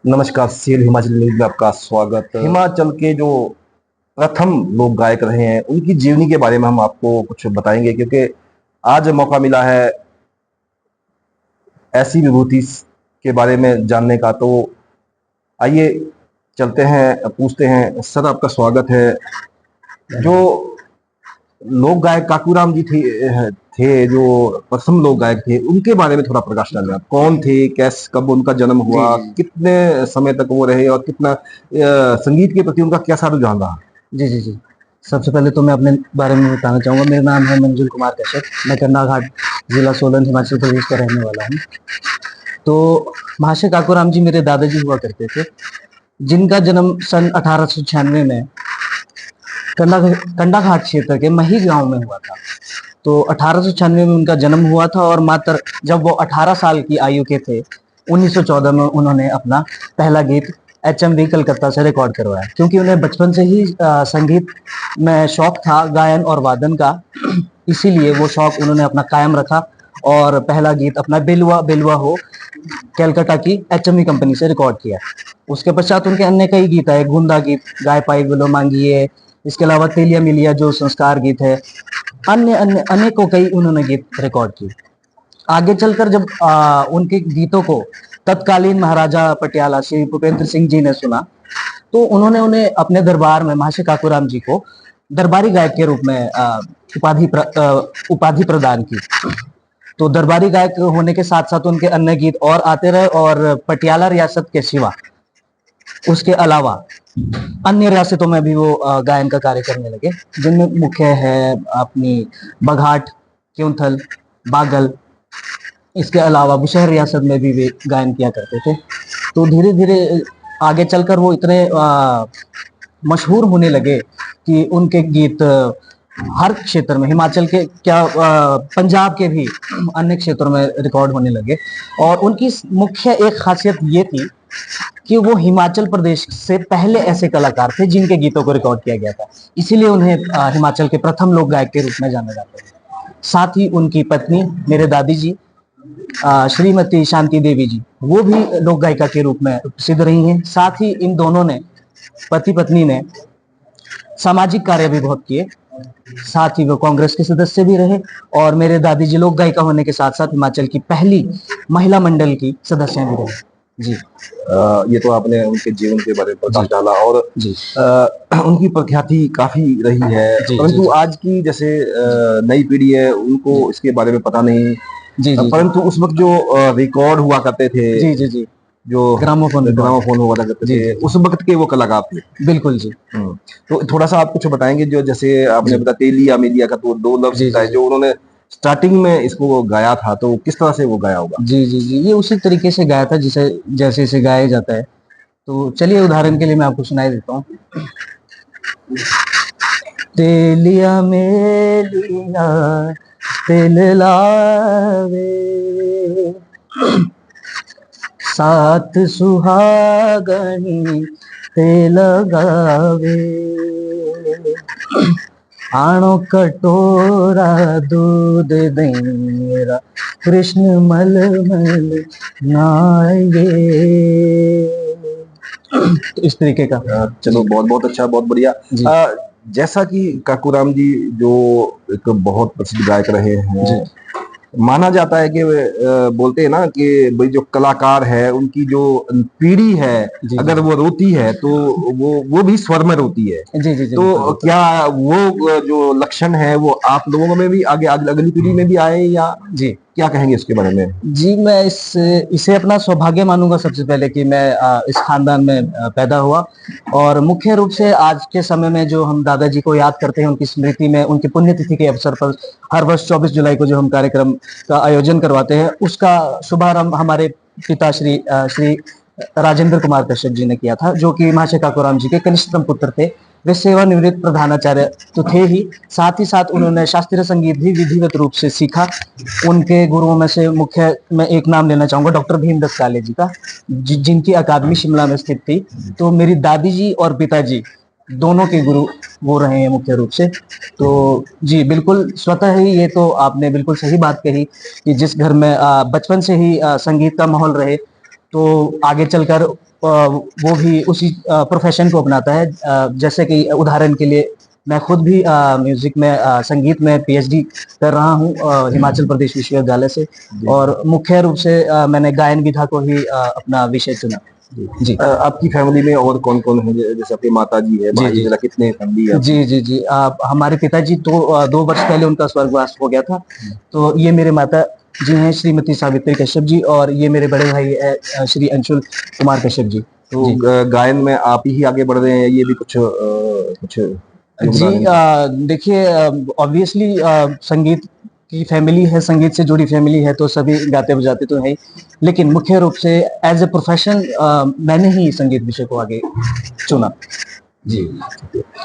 नमस्कार, शेर हिमाचल न्यूज में आपका स्वागत। हिमाचल के जो प्रथम लोक गायक रहे हैं उनकी जीवनी के बारे में हम आपको कुछ बताएंगे, क्योंकि आज मौका मिला है ऐसी विभूति के बारे में जानने का। तो आइए चलते हैं, पूछते हैं। सर, आपका स्वागत है। जो लोक गायक काकूराम जी थे जो प्रथम लोक गायक थे, उनके बारे में थोड़ा प्रकाश डालें। आप कौन थे, कैसे, कब उनका जन्म हुआ, जी, कितने समय तक वो रहे और कितना संगीत के प्रति उनका कैसा रुझान रहा? जी, जी, जी। सबसे पहले तो मैं अपने बारे में बताना चाहूँगा। मेरा नाम है मंजुल कुमार कश्यप। मैं कंडाघाट, ज़िला सोलन, हिमाचल प्रदेश का रहने वाला हूँ। तो महाशय काकूराम जी मेरे दादाजी हुआ करते थे, जिनका जन्म सन 1896 में कंडाघाट क्षेत्र के मही गाँव में हुआ था। तो 1896 में उनका जन्म हुआ था और मात्र जब वो 18 साल की आयु के थे, 1914 में उन्होंने अपना पहला गीत HMV कलकत्ता से रिकॉर्ड करवाया। क्योंकि उन्हें बचपन से ही संगीत में शौक था, गायन और वादन का, इसीलिए वो शौक उन्होंने अपना कायम रखा और पहला गीत अपना बेलुआ बेलुआ हो कलकत्ता की HMV कंपनी से रिकॉर्ड किया। उसके पश्चात उनके अन्य कई गीत आए, गुंदा गीत, गाय पाई गुलो मांगिए, इसके अलावा तेलिया मिलिया जो संस्कार गीत है, अन्य अन्य अनेकों कई उन्होंने गीत रिकॉर्ड किए। आगे चलकर जब उनके गीतों को तत्कालीन महाराजा पटियाला श्री भूपेंद्र सिंह जी ने सुना, तो उन्होंने उन्हें अपने दरबार में महाशय काकूराम जी को दरबारी गायक के रूप में उपाधि प्रदान की। तो दरबारी गायक होने के साथ साथ उनके अन्य गीत और आते रहे और पटियाला रियासत के सिवा उसके अलावा अन्य रियासतों में भी वो गायन का कार्य करने लगे, जिनमें मुख्य है अपनी बघाट, क्योंथल, बागल। इसके अलावा बुशहर रियासत में भी वे गायन किया करते थे। तो धीरे धीरे आगे चलकर वो इतने मशहूर होने लगे कि उनके गीत हर क्षेत्र में, हिमाचल के क्या पंजाब के भी अन्य क्षेत्रों में रिकॉर्ड होने लगे। और उनकी मुख्य एक खासियत ये थी कि वो हिमाचल प्रदेश से पहले ऐसे कलाकार थे जिनके गीतों को रिकॉर्ड किया गया था, इसीलिए उन्हें हिमाचल के प्रथम लोक गायक के रूप में जाना जाता है। साथ ही उनकी पत्नी मेरे दादी जी श्रीमती शांति देवी जी, वो भी लोक गायिका के रूप में प्रसिद्ध रही हैं। साथ ही इन दोनों ने, पति पत्नी ने, सामाजिक कार्य भी बहुत किए। साथ ही वो कांग्रेस के सदस्य भी रहे और मेरे दादी जी लोक गायिका होने के साथ साथ हिमाचल की पहली महिला मंडल की सदस्य भी रहे। जी। ये तो आपने उनके जीवन के बारे में प्रकाश डाला और जी, उनकी प्रख्याति काफी रही है। जी, परंतु जी, आज की जैसे नई पीढ़ी है, उनको इसके बारे में पता नहीं। जी, जी, परंतु उस वक्त जो रिकॉर्ड हुआ करते थे, जी, जी, जी, जो ग्रामोफोन ग्रामोफोन हुआ करते जी, थे, जी, उस वक्त के वो कलाकार थे। बिल्कुल जी। तो थोड़ा सा आप कुछ बताएंगे, जो जैसे आपने जी, बताया तेलिया मेलिया का, तो दो लफ्ज जी, जी, बताए जी, जो उन्होंने स्टार्टिंग में इसको गाया था, तो किस तरह से वो गाया होगा? जी, जी, जी, ये उसी तरीके से गाया था जिसे जैसे इसे गाया जाता है। तो चलिए उदाहरण के लिए मैं आपको सुनाई देता हूँ। तेलिया मेलिया तिल लावे, सात सुहागनी ते लगावे, आणो कटोरा दूध देरा, कृष्ण मल मल नाये। तो इस तरीके का। चलो, बहुत बहुत अच्छा, बहुत बढ़िया। जी, जैसा कि काकूराम जी जो एक बहुत प्रसिद्ध गायक रहे जी, हैं, माना जाता है कि बोलते हैं ना कि भाई जो कलाकार है उनकी जो पीढ़ी है, जी, अगर जी, वो रोती है तो वो भी स्वर में रोती है। जी, जी, जी, तो बिल्कुल, बिल्कुल। क्या वो जो लक्षण है वो आप लोगों में भी आगे अगली पीढ़ी में भी आए, या जी, क्या कहेंगे इसके बारे में? जी, मैं इसे अपना सौभाग्य मानूँगा सबसे पहले कि मैं इस खानदान में पैदा हुआ। और मुख्य रूप से आज के समय में जो हम दादाजी को याद करते हैं, उनकी स्मृति में, उनकी पुण्यतिथि के अवसर पर हर वर्ष 24 जुलाई को जो हम कार्यक्रम का आयोजन करवाते हैं, उसका शुभारंभ हमारे पिता श्री राजेंद्र कुमार कश्यप जी ने किया था, जो कि महाशय काकूराम जी के कनिष्ठतम पुत्र थे। वे सेवानिवृत्त प्रधानाचार्य तो थे ही, साथ उन्होंने शास्त्रीय संगीत भी विधिवत रूप से सीखा। उनके गुरुओं में से मुख्य मैं एक नाम लेना चाहूंगा, डॉक्टर भीमदत्त काले जी का, जिनकी अकादमी शिमला में स्थित थी। तो मेरी दादी जी और पिताजी दोनों के गुरु वो रहे हैं मुख्य रूप से। तो जी बिल्कुल, स्वतः ही ये तो आपने बिल्कुल सही बात कही कि जिस घर में बचपन से ही संगीत का माहौल रहे, तो आगे चलकर वो भी उसी प्रोफेशन को अपनाता है। जैसे कि उदाहरण के लिए मैं खुद भी म्यूजिक में संगीत में पीएचडी कर रहा हूँ हिमाचल प्रदेश विश्वविद्यालय से, और मुख्य रूप से मैंने गायन विधा को ही अपना विषय चुना। जी आपकी फैमिली में और कौन कौन है, जैसे आपकी माता जी है, भाई जी। वगैरह, कितने फैमिली है आपकी? जी हमारे पिताजी तो 2 वर्ष पहले उनका स्वर्गवास हो गया था। तो ये मेरे माता जी हैं श्रीमती सावित्री कश्यप जी, और ये मेरे बड़े भाई है श्री अंशुल कुमार कश्यप जी। तो जी गायन में आप ही आगे बढ़ रहे हैं, ये भी कुछ योगदान जी है? देखिए ऑब्वियसली संगीत की फैमिली है, संगीत से जुड़ी फैमिली है, तो सभी गाते बजाते तो हैं ही। लेकिन मुख्य रूप से एज ए प्रोफेशन मैंने ही संगीत विषय को आगे चुना। जी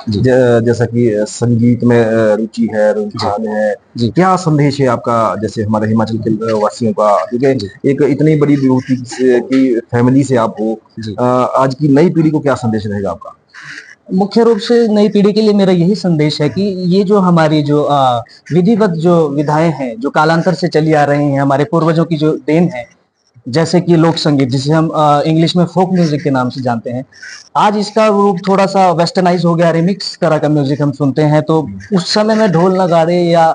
जैसा कि संगीत में रुचि है, रुझान है, जी क्या संदेश है आपका, जैसे हमारे हिमाचल के वासियों का, क्योंकि एक इतनी बड़ी विभूति की फैमिली से आप हो, जी आज की नई पीढ़ी को क्या संदेश रहेगा आपका? मुख्य रूप से नई पीढ़ी के लिए मेरा यही संदेश है कि ये जो हमारी जो विधिवत जो विधाएं हैं, जो कालांतर से चली आ रही हैं, हमारे पूर्वजों की जो देन है, जैसे कि लोक संगीत जिसे हम इंग्लिश में फोक म्यूजिक के नाम से जानते हैं, आज इसका रूप थोड़ा सा वेस्टर्नाइज हो गया, रिमिक्स तरह का म्यूजिक हम सुनते हैं। तो उस समय में ढोल नगाड़े या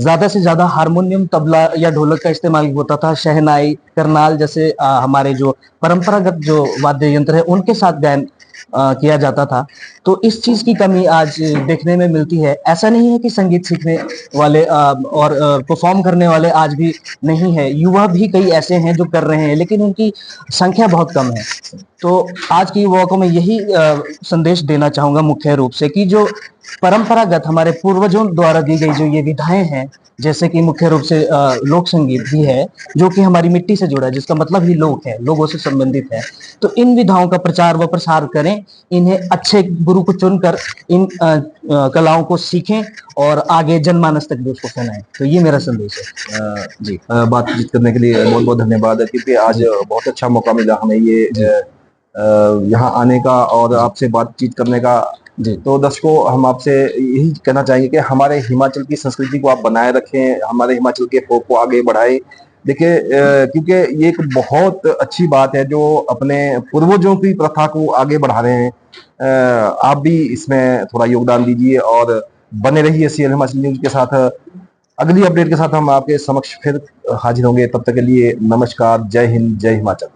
ज्यादा से ज्यादा हारमोनियम, तबला या ढोलक का इस्तेमाल होता था। शहनाई, करनाल जैसे हमारे जो परंपरागत जो वाद्य यंत्र है उनके साथ गायन किया जाता था। तो इस चीज की कमी आज देखने में मिलती है। ऐसा नहीं है कि संगीत सीखने वाले और परफॉर्म करने वाले आज भी नहीं है, युवा भी कई ऐसे हैं जो कर रहे हैं, लेकिन उनकी संख्या बहुत कम है। तो आज की युवाओं को मैं यही संदेश देना चाहूंगा मुख्य रूप से कि जो परंपरागत हमारे पूर्वजों द्वारा दी गई जो ये विधाएं हैं, जैसे कि मुख्य रूप से लोक संगीत भी है, जो कि हमारी मिट्टी से जुड़ा है, जिसका मतलब ही लोक है, लोगों से संबंधित है। तो इन विधाओं का प्रचार व प्रसार करें, इन्हें अच्छे गुरु को चुनकर इन कलाओं को सीखें और आगे जनमानस तक भी उसको फैलाएं। तो ये मेरा संदेश है। जी बातचीत करने के लिए बहुत बहुत धन्यवाद, क्योंकि आज बहुत अच्छा मौका मिला हमें ये यहाँ आने का और आपसे बातचीत करने का। जी तो दर्शकों, हम आपसे यही कहना चाहेंगे कि हमारे हिमाचल की संस्कृति को आप बनाए रखें, हमारे हिमाचल के फोक को आगे बढ़ाएं। देखिए, क्योंकि ये एक बहुत अच्छी बात है जो अपने पूर्वजों की प्रथा को आगे बढ़ा रहे हैं। आप भी इसमें थोड़ा योगदान दीजिए और बने रहिए सीएल हिमाचल न्यूज के साथ। अगली अपडेट के साथ हम आपके समक्ष फिर हाजिर होंगे। तब तक के लिए नमस्कार, जय हिंद, जय हिमाचल।